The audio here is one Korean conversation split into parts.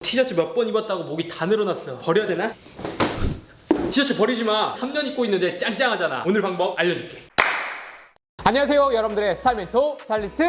티셔츠 몇 번 입었다고 목이 다 늘어났어. 버려야 되나? 티셔츠 버리지 마. 3년 입고 있는데 짱짱하잖아. 오늘 방법 알려줄게. 안녕하세요, 여러분들의 스타일 멘토 스타일리스트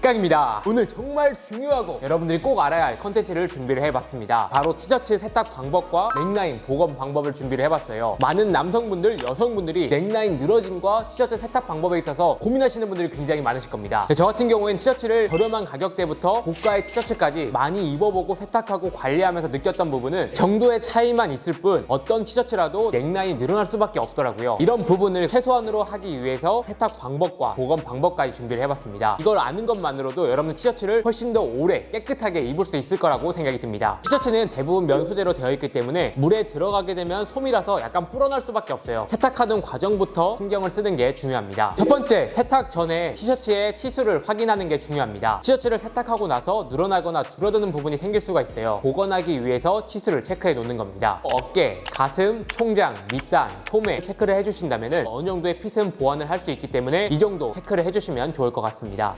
깡입니다. 오늘 정말 중요하고 여러분들이 꼭 알아야 할 컨텐츠를 준비를 해봤습니다. 바로 티셔츠 세탁 방법과 넥라인 복원 방법을 준비를 해봤어요. 많은 남성분들, 여성분들이 넥라인 늘어짐과 티셔츠 세탁 방법에 있어서 고민하시는 분들이 굉장히 많으실 겁니다. 저 같은 경우엔 티셔츠를 저렴한 가격대부터 고가의 티셔츠까지 많이 입어보고 세탁하고 관리하면서 느꼈던 부분은 정도의 차이만 있을 뿐 어떤 티셔츠라도 넥라인이 늘어날 수밖에 없더라고요. 이런 부분을 최소한으로 하기 위해서 세탁 방법과 복원 방법까지 준비를 해봤습니다. 이걸 아는 것만으로도 여러분 티셔츠를 훨씬 더 오래 깨끗하게 입을 수 있을 거라고 생각이 듭니다. 티셔츠는 대부분 면 소재로 되어 있기 때문에 물에 들어가게 되면 솜이라서 약간 불어날 수밖에 없어요. 세탁하는 과정부터 신경을 쓰는 게 중요합니다. 첫 번째, 세탁 전에 티셔츠의 치수를 확인하는 게 중요합니다. 티셔츠를 세탁하고 나서 늘어나거나 줄어드는 부분이 생길 수가 있어요. 복원하기 위해서 치수를 체크해 놓는 겁니다. 어깨, 가슴, 총장, 밑단, 소매 체크를 해주신다면 어느 정도의 핏은 보완을 할 수 있기 때문에 이 정도 체크를 해주시면 좋을 것 같습니다.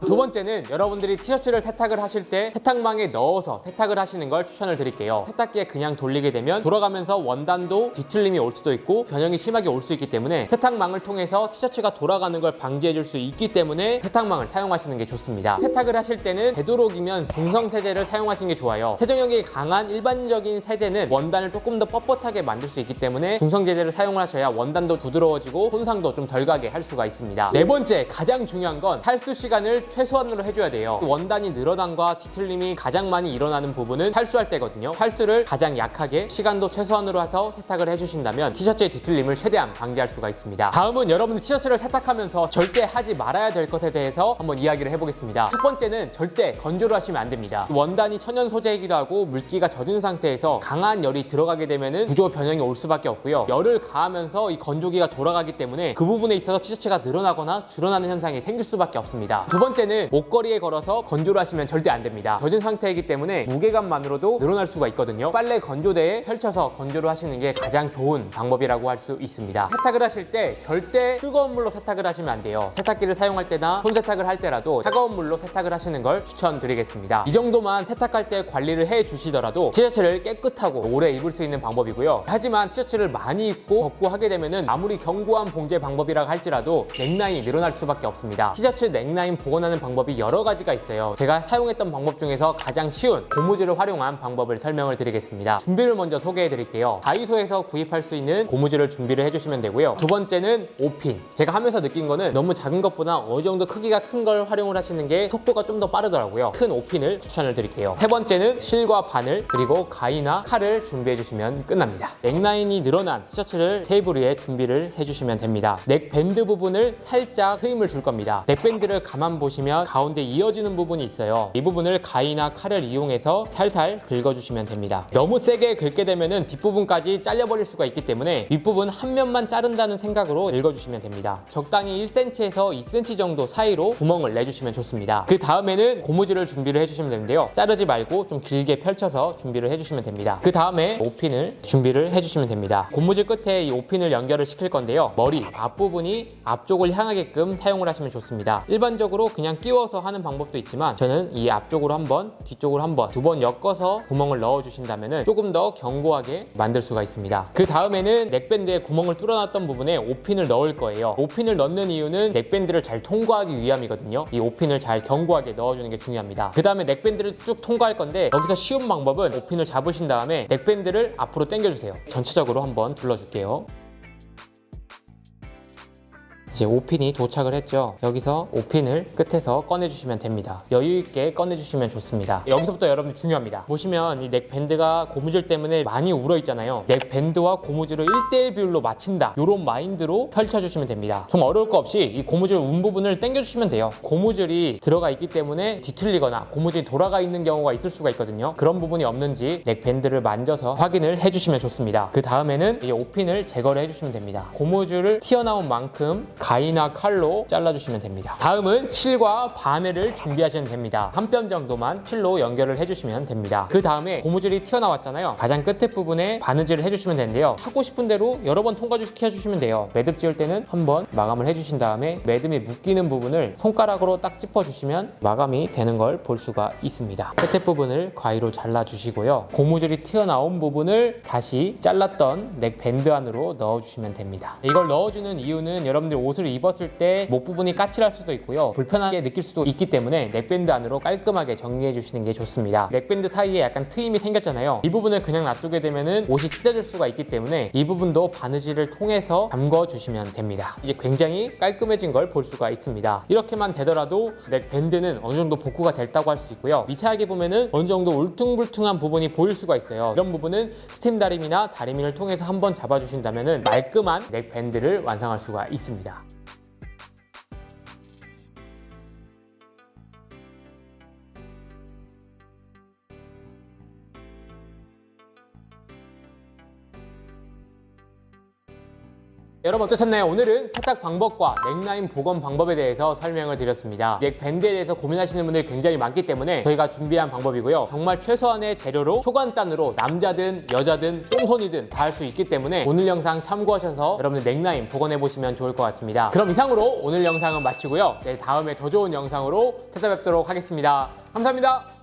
두 번째는 여러분들이 티셔츠를 세탁을 하실 때 세탁망에 넣어서 세탁을 하시는 걸 추천을 드릴게요. 세탁기에 그냥 돌리게 되면 돌아가면서 원단도 뒤틀림이 올 수도 있고 변형이 심하게 올 수 있기 때문에 세탁망을 통해서 티셔츠가 돌아가는 걸 방지해 줄 수 있기 때문에 세탁망을 사용하시는 게 좋습니다. 세탁을 하실 때는 되도록이면 중성 세제를 사용하시는 게 좋아요. 세정력이 강한 일반적인 세제는 원단을 조금 더 뻣뻣하게 만들 수 있기 때문에 중성 세제를 사용하셔야 원단도 부드러워지고 손상도 좀 덜 가게 할 수가 있습니다. 네 번째, 가장 중요한 건 탈수 시간을 최소한으로 해줘야 돼요. 원단이 늘어남과 뒤틀림이 가장 많이 일어나는 부분은 탈수할 때거든요. 탈수를 가장 약하게 시간도 최소한으로 해서 세탁을 해주신다면 티셔츠의 뒤틀림을 최대한 방지할 수가 있습니다. 다음은 여러분들 티셔츠를 세탁하면서 절대 하지 말아야 될 것에 대해서 한번 이야기를 해보겠습니다. 첫 번째는 절대 건조를 하시면 안 됩니다. 원단이 천연 소재이기도 하고 물기가 젖은 상태에서 강한 열이 들어가게 되면 구조 변형이 올 수밖에 없고요. 열을 가하면서 이 건조기가 돌아가기 때문에 그 부분에 있어서 티셔츠가 늘어나거나 줄어나는 현상이 생길 수밖에 없습니다. 두 번째는 목걸이에 걸어서 건조를 하시면 절대 안 됩니다. 젖은 상태이기 때문에 무게감만으로도 늘어날 수가 있거든요. 빨래 건조대에 펼쳐서 건조를 하시는 게 가장 좋은 방법이라고 할 수 있습니다. 세탁을 하실 때 절대 뜨거운 물로 세탁을 하시면 안 돼요. 세탁기를 사용할 때나 손 세탁을 할 때라도 차가운 물로 세탁을 하시는 걸 추천드리겠습니다. 이 정도만 세탁할 때 관리를 해 주시더라도 티셔츠를 깨끗하고 오래 입을 수 있는 방법이고요. 하지만 티셔츠를 많이 입고 벗고 하게 되면은 아무리 견고한 봉제 방법이라고 할지라도 넥라인이 늘어날 수밖에 없습니다. 티셔츠 넥라인 복원하는 방법이 여러 가지가 있어요. 제가 사용했던 방법 중에서 가장 쉬운 고무줄을 활용한 방법을 설명을 드리겠습니다. 준비를 먼저 소개해 드릴게요. 다이소에서 구입할 수 있는 고무줄을 준비를 해주시면 되고요. 두 번째는 5핀. 제가 하면서 느낀 거는 너무 작은 것보다 어느 정도 크기가 큰 걸 활용을 하시는 게 속도가 좀 더 빠르더라고요. 큰 5핀을 추천을 드릴게요. 세 번째는 실과 바늘 그리고 가위나 칼을 준비해 주시면 끝납니다. 넥라인이 늘어난 티셔츠를 테이블 위에 준비를 해주시면 됩니다. 넥 밴드 부분을 살짝 트임을 줄 겁니다. 넥밴드를 가만 보시면 가운데 이어지는 부분이 있어요. 이 부분을 가위나 칼을 이용해서 살살 긁어주시면 됩니다. 너무 세게 긁게 되면 뒷부분까지 잘려버릴 수가 있기 때문에 윗부분 한 면만 자른다는 생각으로 긁어주시면 됩니다. 적당히 1cm에서 2cm 정도 사이로 구멍을 내주시면 좋습니다. 그 다음에는 고무줄을 준비를 해주시면 되는데요. 자르지 말고 좀 길게 펼쳐서 준비를 해주시면 됩니다. 그 다음에 5핀을 준비를 해주시면 됩니다. 고무줄 끝에 이 5핀을 연결을 시킬 건데요. 머리 앞부분이 앞쪽을 향하게끔 사용을 하시면 좋습니다. 일반적으로 그냥 끼워서 하는 방법도 있지만 저는 이 앞쪽으로 한번 뒤쪽으로 한번 두 번 엮어서 구멍을 넣어 주신다면 조금 더 견고하게 만들 수가 있습니다. 그 다음에는 넥밴드에 구멍을 뚫어놨던 부분에 5핀을 넣을 거예요. 5핀을 넣는 이유는 넥밴드를 잘 통과하기 위함이거든요. 이 5핀을 잘 견고하게 넣어주는 게 중요합니다. 그 다음에 넥밴드를 쭉 통과할 건데 여기서 쉬운 방법은 5핀을 잡으신 다음에 넥밴드를 앞으로 당겨주세요. 전체적으로 한번 둘러줄게요. 이제 5핀이 도착을 했죠. 여기서 5핀을 끝에서 꺼내주시면 됩니다. 여유있게 꺼내주시면 좋습니다. 여기서부터 여러분 중요합니다. 보시면 이 넥밴드가 고무줄 때문에 많이 울어있잖아요. 넥밴드와 고무줄을 1:1 비율로 맞춘다. 이런 마인드로 펼쳐주시면 됩니다. 좀 어려울 거 없이 이 고무줄 운 부분을 당겨주시면 돼요. 고무줄이 들어가 있기 때문에 뒤틀리거나 고무줄이 돌아가 있는 경우가 있을 수가 있거든요. 그런 부분이 없는지 넥밴드를 만져서 확인을 해주시면 좋습니다. 그 다음에는 이 5핀을 제거를 해주시면 됩니다. 고무줄을 튀어나온 만큼 가위나 칼로 잘라주시면 됩니다. 다음은 실과 바늘을 준비하시면 됩니다. 한 뼘 정도만 실로 연결을 해주시면 됩니다. 그 다음에 고무줄이 튀어나왔잖아요. 가장 끝에 부분에 바느질을 해주시면 되는데요. 하고 싶은 대로 여러 번 통과시켜주시면 돼요. 매듭 지을 때는 한번 마감을 해주신 다음에 매듭이 묶이는 부분을 손가락으로 딱 짚어주시면 마감이 되는 걸 볼 수가 있습니다. 끝에 부분을 가위로 잘라주시고요. 고무줄이 튀어나온 부분을 다시 잘랐던 넥 밴드 안으로 넣어주시면 됩니다. 이걸 넣어주는 이유는 여러분들 옷을 입었을 때 목 부분이 까칠할 수도 있고요. 불편하게 느낄 수도 있기 때문에 넥밴드 안으로 깔끔하게 정리해 주시는 게 좋습니다. 넥밴드 사이에 약간 트임이 생겼잖아요. 이 부분을 그냥 놔두게 되면은 옷이 찢어질 수가 있기 때문에 이 부분도 바느질을 통해서 잠궈 주시면 됩니다. 이제 굉장히 깔끔해진 걸 볼 수가 있습니다. 이렇게만 되더라도 넥밴드는 어느 정도 복구가 됐다고 할 수 있고요. 미세하게 보면은 어느 정도 울퉁불퉁한 부분이 보일 수가 있어요. 이런 부분은 스팀 다리미나 다리미를 통해서 한번 잡아주신다면은 말끔한 넥밴드를 완성할 수가 있습니다. 여러분 어떠셨나요? 오늘은 세탁 방법과 넥라인 복원 방법에 대해서 설명을 드렸습니다. 넥 밴드에 대해서 고민하시는 분들이 굉장히 많기 때문에 저희가 준비한 방법이고요. 정말 최소한의 재료로 초간단으로 남자든 여자든 똥손이든 다 할 수 있기 때문에 오늘 영상 참고하셔서 여러분들 넥라인 복원해 보시면 좋을 것 같습니다. 그럼 이상으로 오늘 영상은 마치고요. 다음에 더 좋은 영상으로 찾아뵙도록 하겠습니다. 감사합니다.